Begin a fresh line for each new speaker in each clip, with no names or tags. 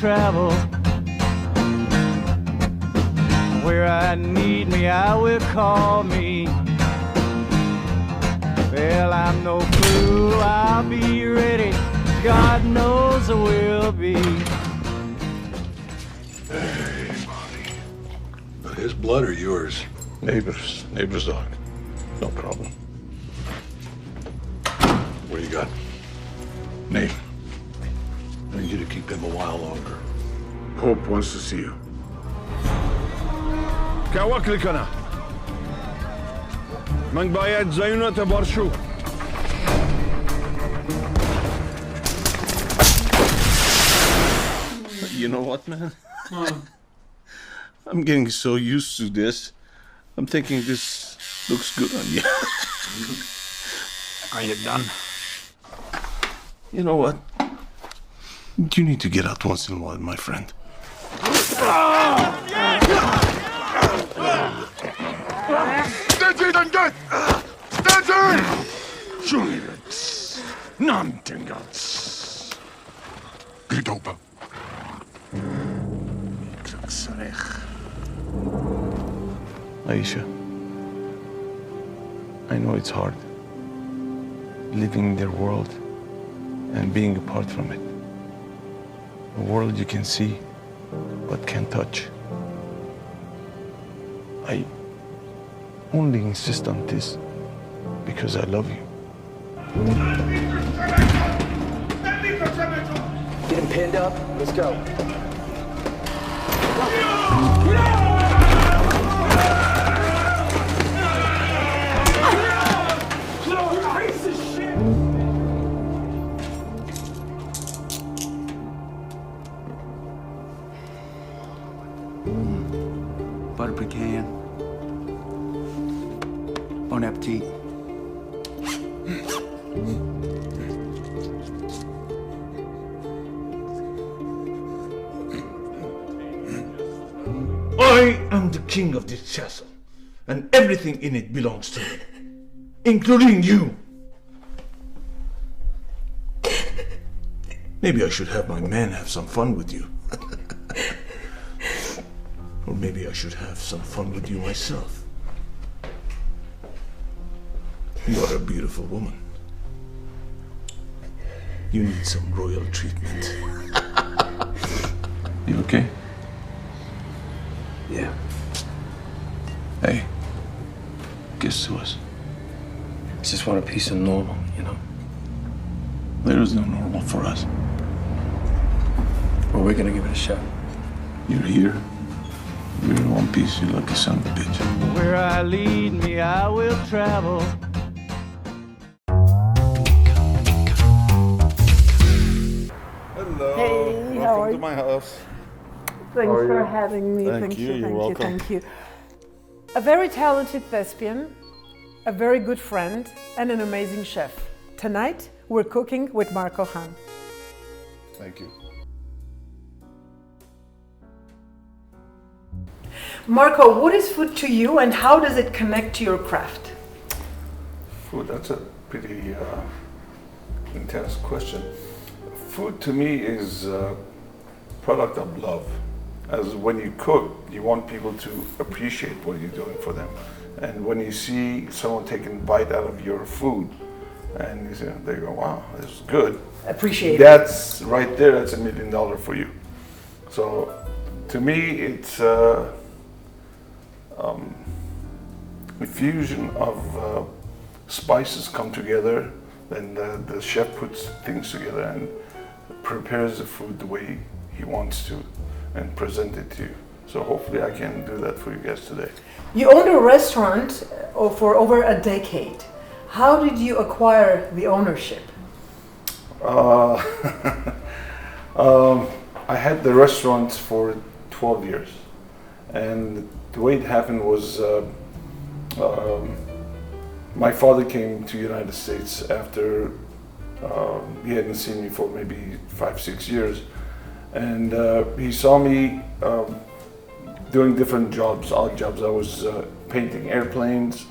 travel. Where I need me, I will call me. Well, I'm no fool, I'll be ready. God knows I will be.
Hey, Monty. But his blood or yours?
Neighbor's dog. No problem.
What do you got?
Nate,
I need you to keep him a while longer.
Pope wants to see you.
كواكل كنا من باید زينة برشو
You know what, man? I'm getting so used to this. I'm thinking this looks good on you.
Ain't it done?
You know what? You need to get out once in a while, my friend.
Ständ good! Ständ! Schulitz! Nantingats! Get open.
Aisha, I know it's hard living in their world and being apart from it. A world you can see but can't touch. I only insist on this because I love you.
Get him pinned up. Let's go.
Butter pecan. Bon appetit.
I am the king of this castle, and everything in it belongs to me, including you. Maybe I should have my men have some fun with you. Or maybe I should have some fun with you myself. You are a beautiful woman. You need some royal treatment.
You okay?
Yeah.
Hey, kiss to us.
Just want a piece of normal, you know?
There is no normal for us.
Well, we're gonna give it a shot.
You're here. You're in one piece, you lucky son of a bitch.
Where I lead me, I will travel.
Hello.
Hey, how are
Welcome to
you?
my house.
Thanks
How are
for
you?
having me.
Thank you, you're welcome.
Thank you. A very talented thespian, a very good friend, and an amazing chef. Tonight, we're cooking with Marco Han.
Thank you.
Marco, what is food to you and how does it connect to your craft?
Food, that's a pretty intense question. Food to me is a product of love. As when you cook, you want people to appreciate what you're doing for them. And when you see someone taking a bite out of your food, and you say, they go, wow, this is good.
Appreciate it.
That's right there, that's $1 million for you. So to me, it's a fusion of spices come together, then the chef puts things together and prepares the food the way he wants to and present it to you. So hopefully I can do that for you guys today.
You owned a restaurant for over a decade. How did you acquire the ownership?
I had the restaurant for 12 years, and the way it happened was my father came to the United States after he hadn't seen me for maybe 5-6 years, and he saw me doing different jobs, odd jobs. I was painting airplanes,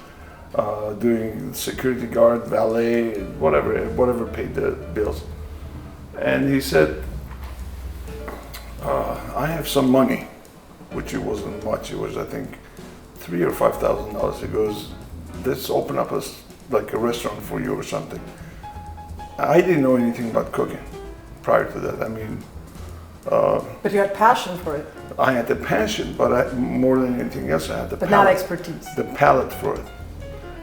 doing security guard, valet, whatever paid the bills. And he said, I have some money, which it wasn't much. It was, I think, $3,000 or $5,000. He goes, let's open up like a restaurant for you or something. I didn't know anything about cooking prior to that. I mean,
But you had passion for it,
I had the passion, but more than anything else, I had the
but
palate,
not expertise.
the palate for it.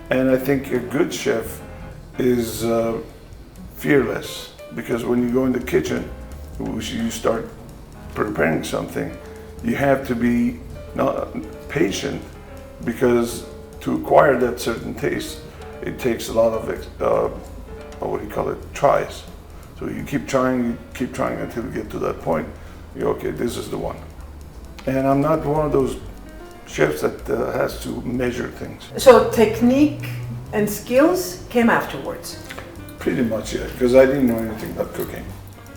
And I think a good chef is fearless, because when you go in the kitchen, you start preparing something, you have to be not patient, because to acquire that certain taste, it takes a lot of what do you call it, tries. So you keep trying until you get to that point. You're okay, this is the one. And I'm not one of those chefs that has to measure things.
So technique and skills came afterwards.
Pretty much, yeah, because I didn't know anything about cooking.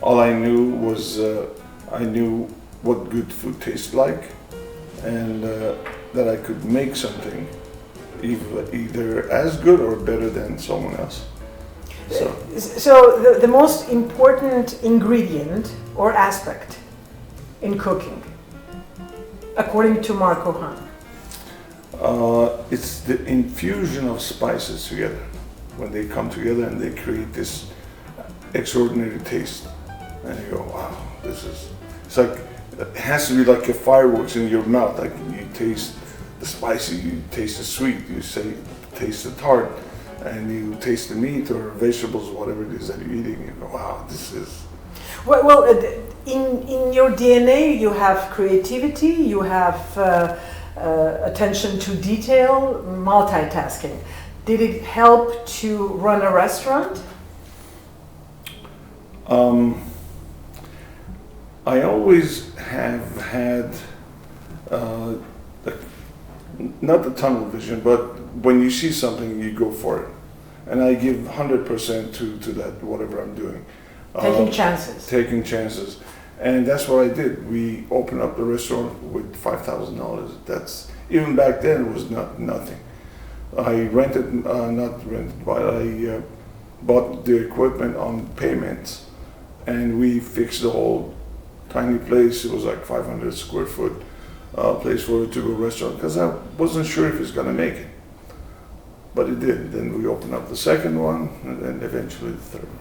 All I knew was I knew what good food tastes like, and that I could make something either as good or better than someone else.
So the most important ingredient or aspect in cooking, according to Marco Hahn?
It's the infusion of spices together. When they come together and they create this extraordinary taste, and you go, wow, it's like, it has to be like a fireworks in your mouth. Like you taste the spicy, you taste the sweet, you taste the tart, and you taste the meat or vegetables, whatever it is that you're eating. You go, wow, this is.
Well, in your DNA, you have creativity, you have attention to detail, multitasking. Did it help to run a restaurant?
I always have had, not the tunnel vision, but when you see something, you go for it. And I give 100% to that, whatever I'm doing.
Taking chances.
Taking chances. And that's what I did. We opened up the restaurant with $5,000. That's, even back then, it was nothing. I but I bought the equipment on payments, and we fixed the whole tiny place. It was like 500 square foot place for a to-go restaurant, because I wasn't sure if it's gonna make it. But it did. Then we opened up the second one, and then eventually the third one.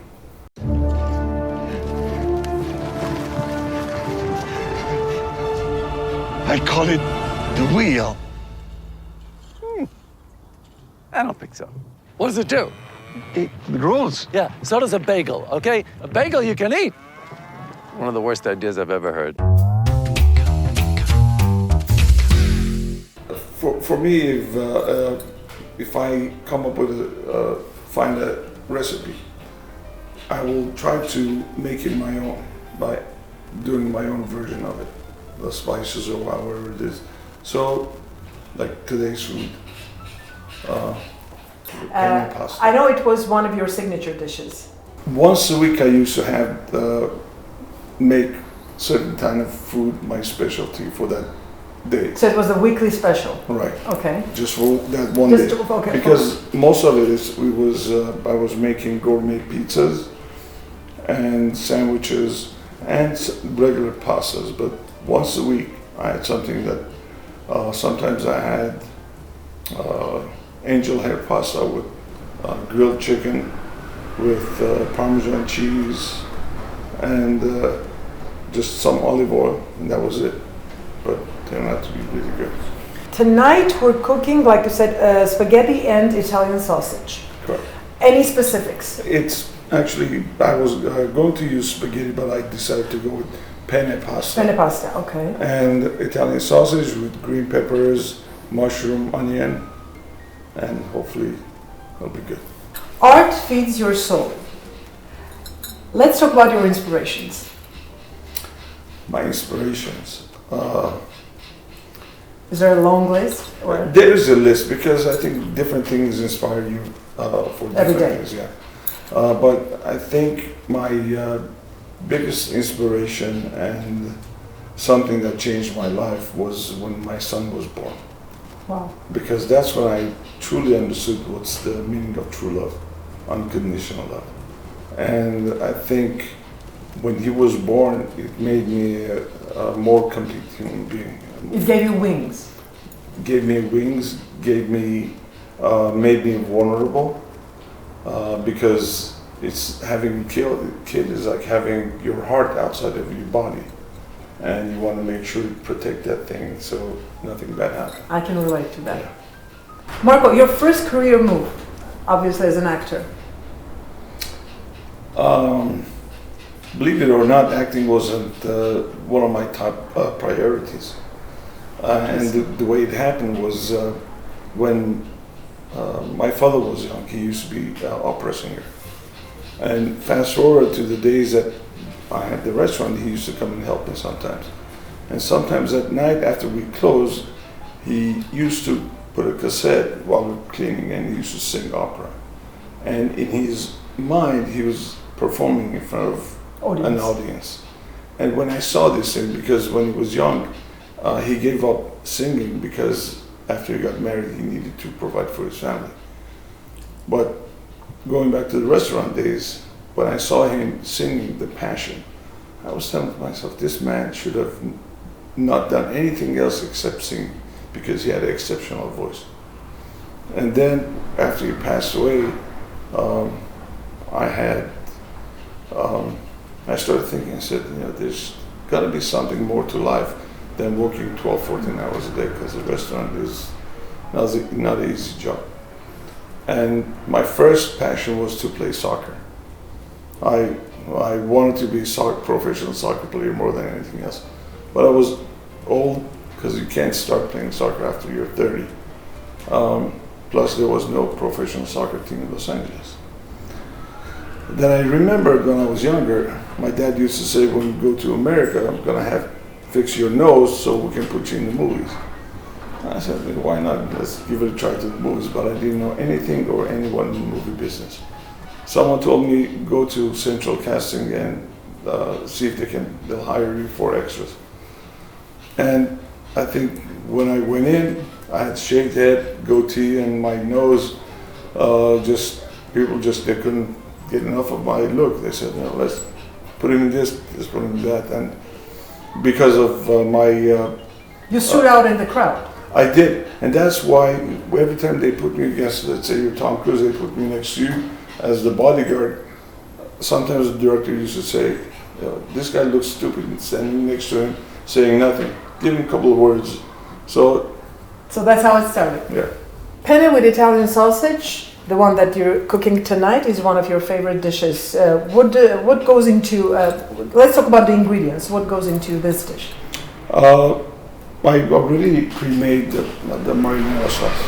I call it the wheel.
I don't think so. What does it do?
It rolls.
Yeah, so does a bagel, okay? A bagel you can eat. One of the worst ideas I've ever heard.
For me, if I come up with find a recipe, I will try to make it my own by doing my own version of it, the spices or however it is. So, like today's food, penne pasta.
I know it was one of your signature dishes.
Once a week, I used to have make certain kind of food my specialty for that day.
So it was a weekly special.
Right.
Okay.
Just for that one
Just
day.
to- okay.
Because most of it I was making gourmet pizzas and sandwiches and regular pastas. But once a week, I had something that sometimes I had angel hair pasta with grilled chicken with Parmesan cheese and just some olive oil, and that was it. But it turned out to be really good.
Tonight we're cooking, like you said, spaghetti and Italian sausage.
Correct.
Any specifics?
It's actually, I was going to use spaghetti, but I decided to go with penne pasta.
Penne pasta, okay.
And Italian sausage with green peppers, mushroom, onion, and hopefully it'll be good.
Art feeds your soul. Let's talk about your inspirations.
My inspirations.
Is there a long list? Or?
There is a list, because I think different things inspire you for
Every
different
day.
things. Yeah. But I think my biggest inspiration and something that changed my life was when my son was born.
Wow.
Because that's when I truly understood what's the meaning of true love, unconditional love. And I think when he was born, it made me a more complete human being.
It gave you wings.
Gave me wings, made me vulnerable, because it's having a kid is like having your heart outside of your body, and you want to make sure you protect that thing so nothing bad happens.
I can relate to that. Marco, your first career move, obviously as an actor.
Believe it or not, acting wasn't one of my top priorities. And the way it happened was when my father was young. He used to be opera singer. And fast forward to the days that I had the restaurant, he used to come and help me sometimes. And sometimes at night after we closed, he used to put a cassette while we were cleaning, and he used to sing opera. And in his mind, he was performing in front of an audience. And when I saw this thing, because when he was young, he gave up singing because after he got married, he needed to provide for his family. But going back to the restaurant days, when I saw him singing the Passion, I was telling myself, this man should have not done anything else except sing, because he had an exceptional voice. And then after he passed away, I started thinking, I said, there's got to be something more to life than working 12, 14 hours a day, because the restaurant is not an easy job. And my first passion was to play soccer. I wanted to be a professional soccer player more than anything else. But I was old, because you can't start playing soccer after you're 30. Plus there was no professional soccer team in Los Angeles. Then I remembered when I was younger, my dad used to say, when we go to America, I'm going to fix your nose so we can put you in the movies. I said, why not? Let's give it a try to the movies. But I didn't know anything or anyone in the movie business. Someone told me, go to Central Casting and see if they'll hire you for extras. And I think when I went in, I had shaved head, goatee, and my nose, people they couldn't get enough of my look. They said, let's put him in this, let's put him in that. And because of
you stood out in the crowd.
I did, and that's why every time they put me against, let's say you're Tom Cruise, they put me next to you as the bodyguard. Sometimes the director used to say, this guy looks stupid, and standing next to him, saying nothing. Give him a couple of words. So
that's how it started.
Yeah.
Penne with Italian sausage, the one that you're cooking tonight, is one of your favorite dishes. What goes into? Let's talk about the ingredients. What goes into this dish?
I already pre-made the marinara sauce,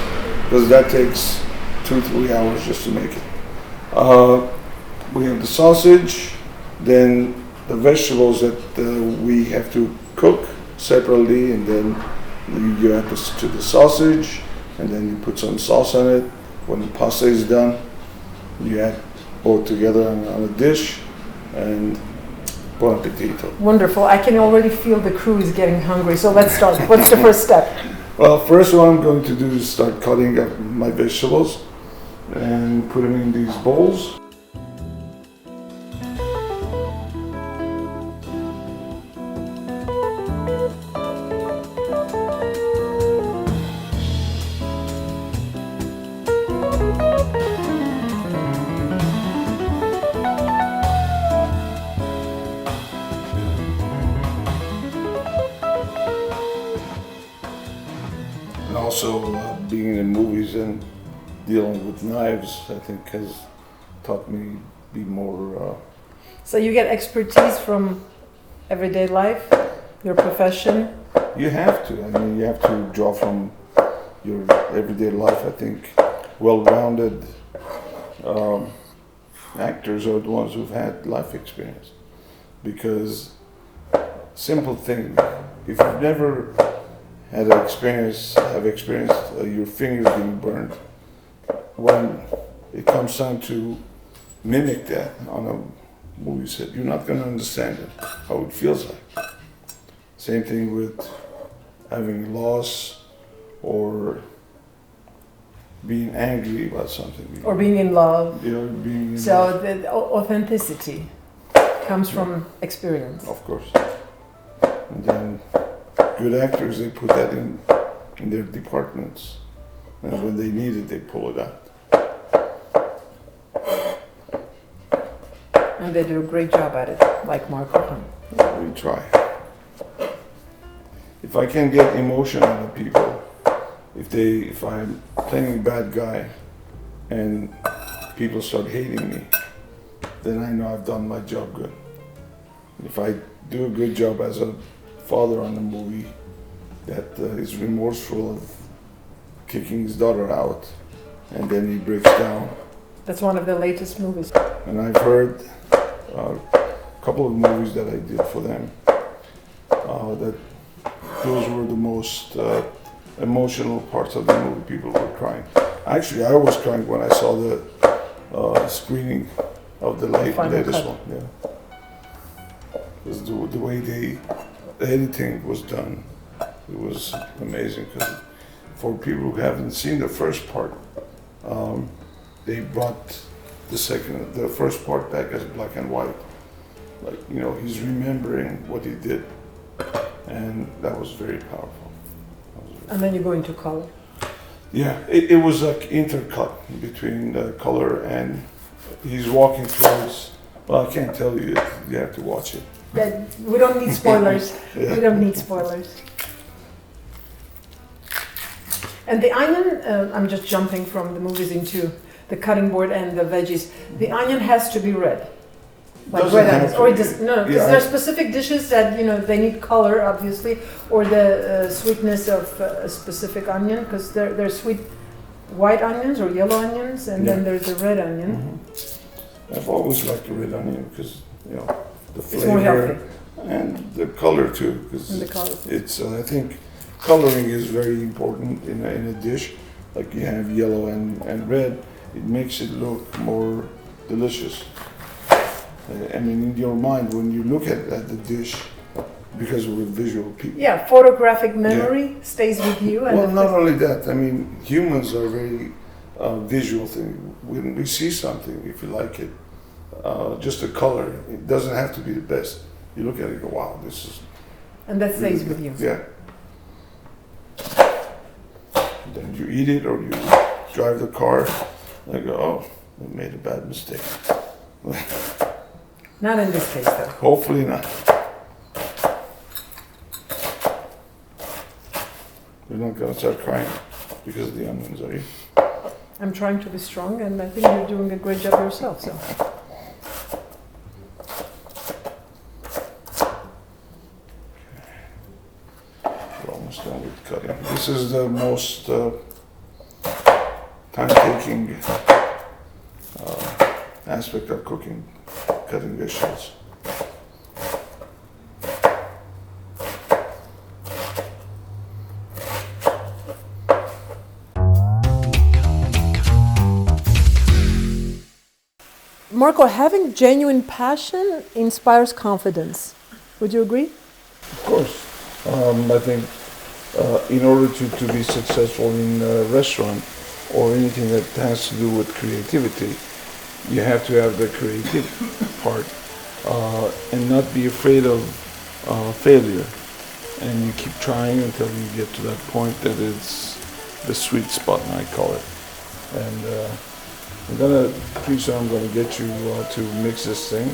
because that takes 2-3 hours just to make it. We have the sausage, then the vegetables that we have to cook separately, and then you add this to the sausage, and then you put some sauce on it. When the pasta is done, you add both together on a dish, and bon appetito.
Wonderful. I can already feel the crew is getting hungry, so let's start. What's the first step?
Well, first what I'm going to do is start cutting up my vegetables and put them in these bowls. And also being in movies and dealing with knives, I think has taught me to be more...
So you get expertise from everyday life, your profession?
You have to. I mean, you have to draw from your everyday life. I think well-rounded actors are the ones who've had life experience. Because simple thing, if you've never have experienced your fingers being burned, when it comes time to mimic that on a movie set, you're not going to understand it, how it feels like. Same thing with having loss or being angry about something.
Or being in love.
Being in
so
love.
The authenticity comes from experience.
Of course. And then good actors, they put that in their departments. And when they need it, they pull it out.
And they do a great job at it, like Marco.
We try. If I can get emotion out of people, if I'm playing a bad guy and people start hating me, then I know I've done my job good. If I do a good job as a father on the movie that is remorseful of kicking his daughter out, and then he breaks down.
That's one of the latest movies.
And I've heard a couple of movies that I did for them, that those were the most emotional parts of the movie. People were crying. Actually, I was crying when I saw the screening of the latest one. Yeah. Because the way the editing was done, it was amazing. Because for people who haven't seen the first part, they brought the first part back as black and white. Like, you know, he's remembering what he did, and that was very powerful.
And then you go into color.
Yeah, it was like intercut between the color and he's walking towards. Well, I can't tell you. You have to watch it.
Yeah, we don't need spoilers.
Yeah.
We don't need spoilers. And the onion, I'm just jumping from the movies into the cutting board and the veggies. The onion has to be red. Like
Doesn't
red
have
onions.
to
Or it
be.
does, no, because
Yeah,
there are specific dishes that, you know, they need color, obviously, or the sweetness of a specific onion, because there's sweet white onions or yellow onions, and then there's the red onion.
Mm-hmm. I've always liked the red onion because, you know, the
It's more
flavor
healthy.
and the color too. Because
And the color.
it's, I think, coloring is very important in a dish. Like you have yellow and red, it makes it look more delicious. I mean, in your mind, when you look at the dish, because we're visual people.
Yeah, photographic memory stays with you. And
Well, not only that, I mean, humans are very visual thing. When we see something, if you like it, just the color, it doesn't have to be the best. You look at it and go, wow, this is...
And that stays
really
with you.
good. Yeah. Then you eat it or you drive the car, and go, oh, I made a bad mistake.
Not in this case, though.
Hopefully not. You're not gonna start crying because of the onions, are you?
I'm trying to be strong, and I think you're doing a great job yourself. So,
We're almost done with cutting. This is the most time-taking aspect of cooking, cutting vegetables.
Marco, having genuine passion inspires confidence. Would you agree?
Of course. I think in order to be successful in a restaurant or anything that has to do with creativity, you have to have the creative part and not be afraid of failure. And you keep trying until you get to that point that it's the sweet spot, I call it. And pretty soon I'm gonna get you to mix this thing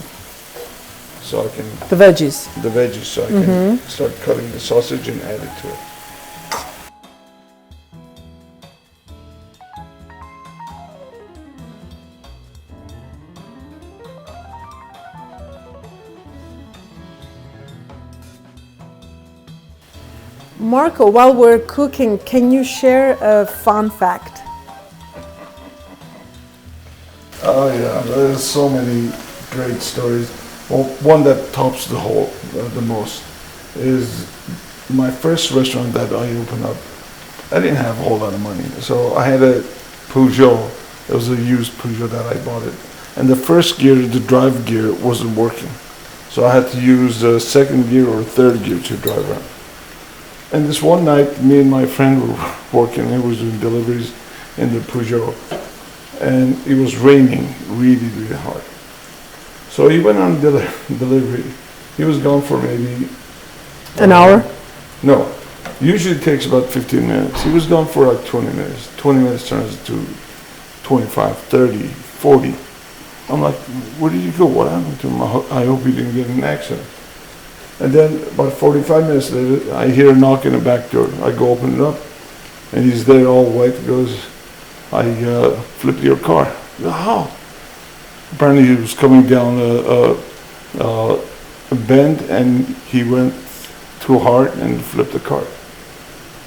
so I can,
The veggies.
the veggies, so I can start cutting the sausage and add it to it.
Marco, while we're cooking, can you share a fun fact?
Oh yeah, there's so many great stories. Well, one that tops the whole the most is my first restaurant that I opened up. I didn't have a whole lot of money, so I had a Peugeot. It was a used Peugeot that I bought it, and the first gear, the drive gear, wasn't working, so I had to use the second gear or third gear to drive around. And this one night, me and my friend were working. He was doing deliveries in the Peugeot. And it was raining really, really hard. So he went on delivery. He was gone for maybe
An hour?
No, usually it takes about 15 minutes. He was gone for like 20 minutes. 20 minutes turns to 25, 30, 40. I'm like, where did you go? What happened to him? I hope he didn't get in an accident. And then about 45 minutes later, I hear a knock in the back door. I go open it up, and he's there all white. He goes, I flipped your car. I go, how? Apparently he was coming down a bend, and he went too hard and flipped the car.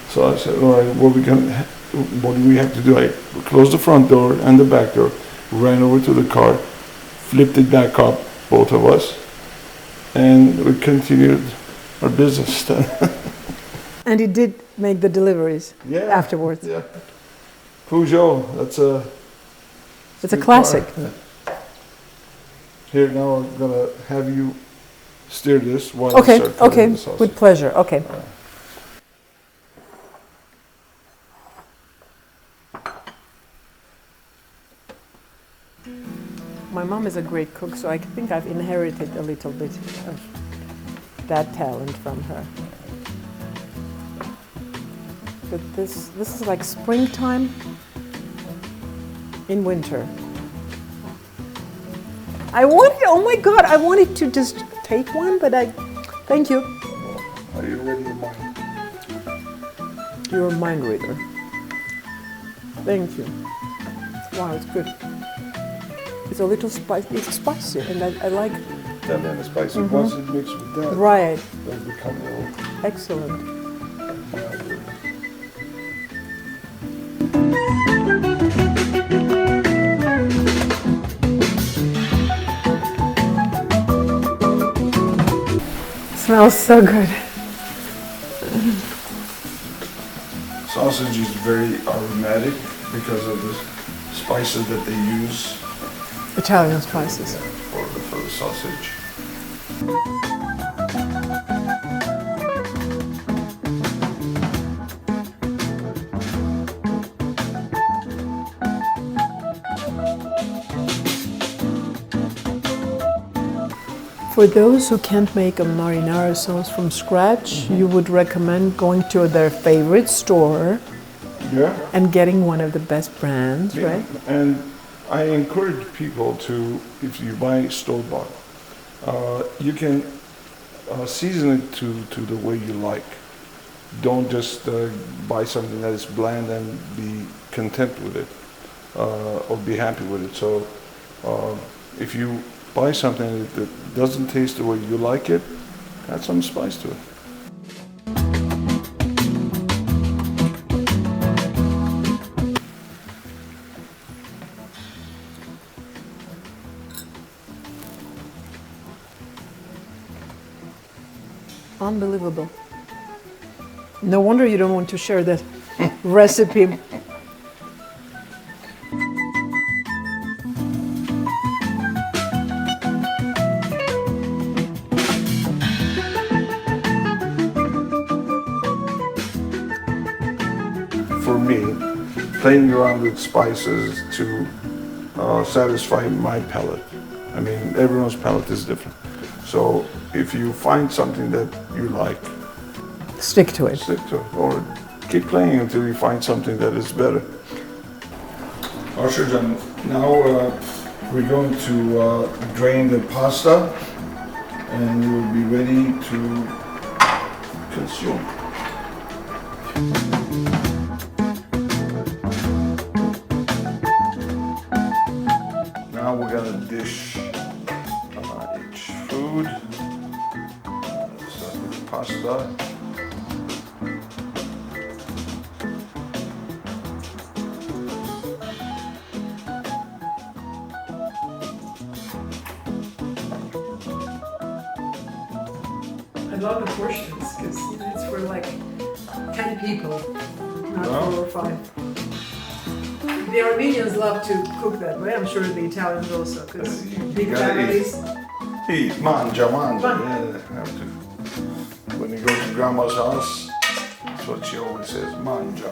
So I said, all right, what do we have to do? I closed the front door and the back door, ran over to the car, flipped it back up, both of us, and we continued our business.
And he did make the deliveries afterwards.
Yeah. Peugeot,
It's a classic.
Yeah. Here, now I'm gonna have you stir this while I start cooking the sausage.
With pleasure. Okay. My mom is a great cook, so I think I've inherited a little bit of that talent from her. But this is like springtime in winter. Oh my God, I wanted to just take one, but thank you.
Are you ready to mind?
You're a mind reader. Thank you. Wow, it's good. It's a little spicy. It's spicy, and I like.
And then the spicy. Once it mixed with that,
Right.
it'll become a little.
Excellent. Smells so good.
Sausage is very aromatic because of the spices that they use
Italian spices.
for the sausage.
For those who can't make a marinara sauce from scratch, you would recommend going to their favorite store and getting one of the best brands, right?
And I encourage people to, if you buy store-bought, you can season it to the way you like. Don't just buy something that is bland and be content with it or be happy with it. So if you buy something that doesn't taste the way you like it, add some spice to it.
Unbelievable. No wonder you don't want to share that recipe.
For me, playing around with spices to satisfy my palate. I mean, everyone's palate is different. So if you find something that you like,
Stick to it.
stick to it, or keep playing until you find something that is better. Arshurjan, now we're going to drain the pasta, and we'll be ready to consume. Now we're gonna dish each food. Start with the pasta.
I love the portions because it's for like 10 people, not 4 or 5. The Armenians love to cook that way. I'm sure the Italians also, because big families.
Eat, manja. Yeah, have to. When you go to grandma's house, that's what she always says, manja.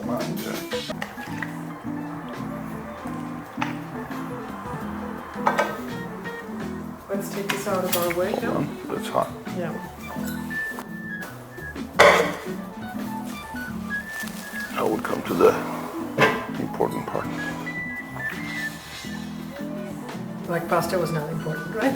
Let's take this out of our way now.
It's hot.
Yeah.
come to the important part.
Like pasta was not important, right?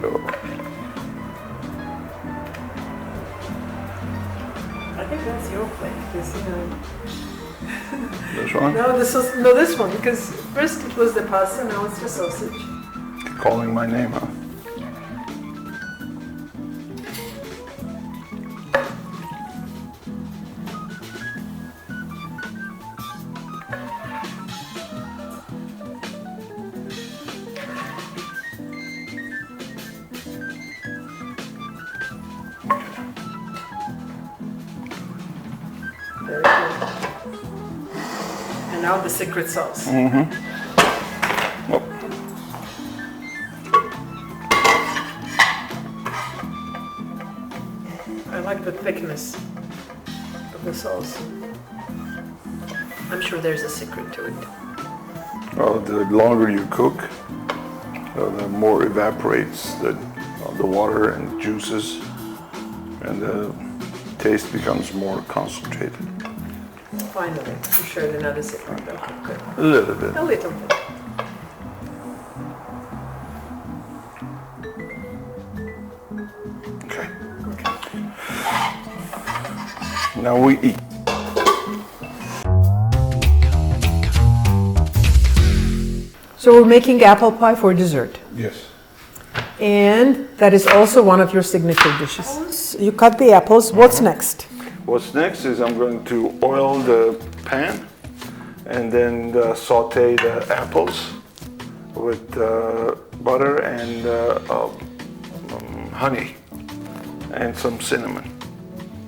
No.
I think that's your plate. This,
This one?
no, this one, because first it was the pasta, now it's the sausage.
Calling my name, huh?
Very good. And now the secret sauce.
Oh,
I like the thickness of the sauce. I'm sure there's a secret to it.
well, the longer you cook, the more evaporates the water and juices, and the taste becomes more concentrated.
Finally, you shared another secret. Okay, good.
A little bit.
A little bit.
Okay.
Okay.
Now we eat.
So we're making apple pie for dessert.
Yes.
And that is also one of your signature dishes. You cut the apples. What's next?
What's next is I'm going to oil the pan and then saute the apples with butter and honey and some cinnamon.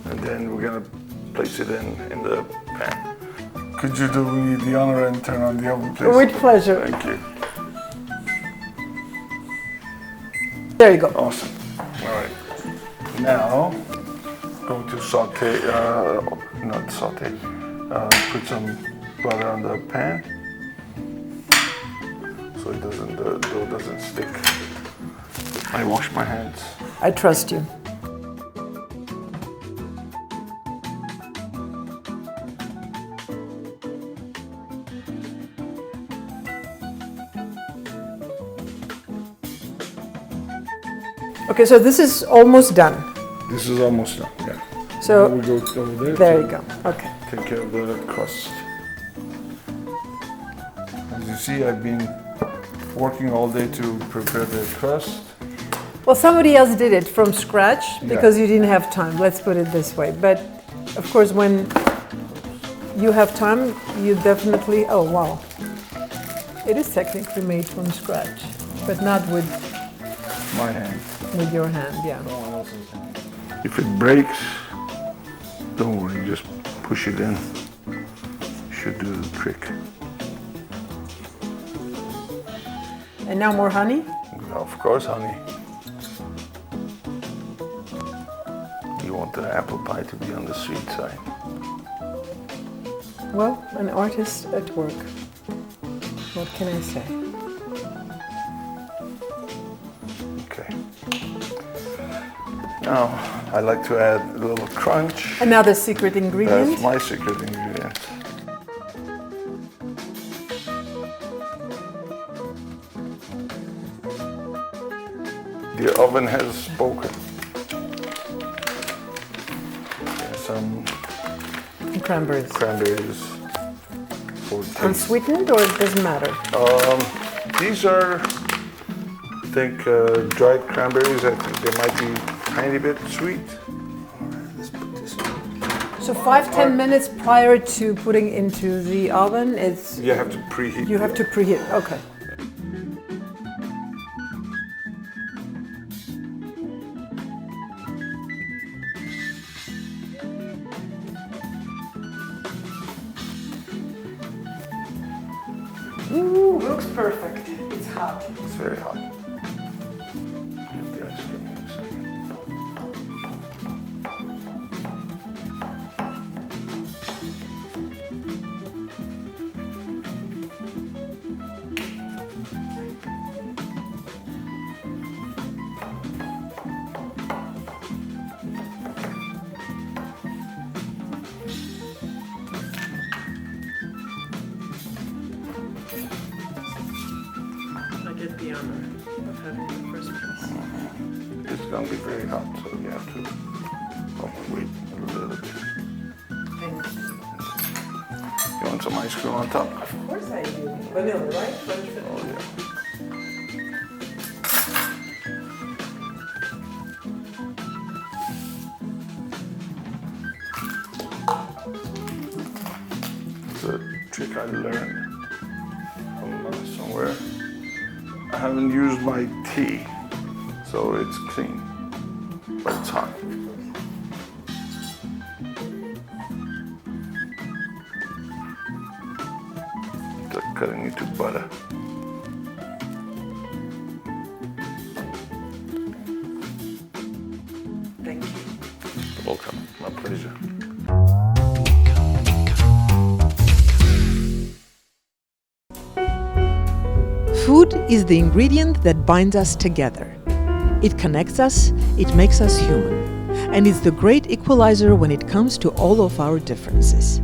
And then we're gonna place it in the pan. Could you do me the honor and turn on the oven, please?
With pleasure.
Thank you.
There you go.
Awesome. All right. Now, going to saute, not saute, put some butter on the pan so it doesn't, the dough doesn't stick. I wash my hands.
I trust you. Okay, so this is almost done.
This is almost done, yeah.
So
Now we go over there.
there
to
you go. Okay.
Take care of the crust. As you see, I've been working all day to prepare the crust.
Well, somebody else did it from scratch because you didn't have time. Let's put it this way. But of course, when you have time, you definitely. Oh wow! It is technically made from scratch, but not with
My hand.
with your hand. Yeah.
If it breaks, don't worry, just push it in. Should do the trick.
And now more honey.
Of course, honey. You want the apple pie to be on the sweet side.
Well, an artist at work. What can I say?
Okay. Now, I like to add a little crunch.
Another secret ingredient.
That's my secret ingredient. The oven has spoken. Some
Cranberries.
cranberries for taste.
Unsweetened or it doesn't matter?
These are, I think, dried cranberries. I think they might be a tiny bit sweet. Let's put this in.
So 5-10 minutes prior to putting into the oven, it's
You have to preheat.
you have to preheat. Okay. Ooh, looks perfect. It's hot.
It's very hot. Get the ice cream in a second. gonna be very hot, so you have to wait a little bit. You want some ice cream on top?
Of course I do. Vanilla, right? French vanilla.
Oh yeah. It's a trick I learned from somewhere. I haven't used my tea, so it's clean, but it's hot. It's cutting into butter.
Thank you.
You're welcome. My pleasure.
Food is the ingredient that binds us together. It connects us, it makes us human, and it's the great equalizer when it comes to all of our differences.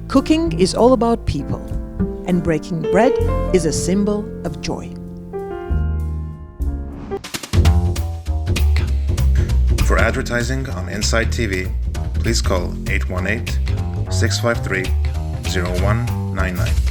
Cooking is all about people, and breaking bread is a symbol of joy.
For advertising on Inside TV, please call 818-653-0199.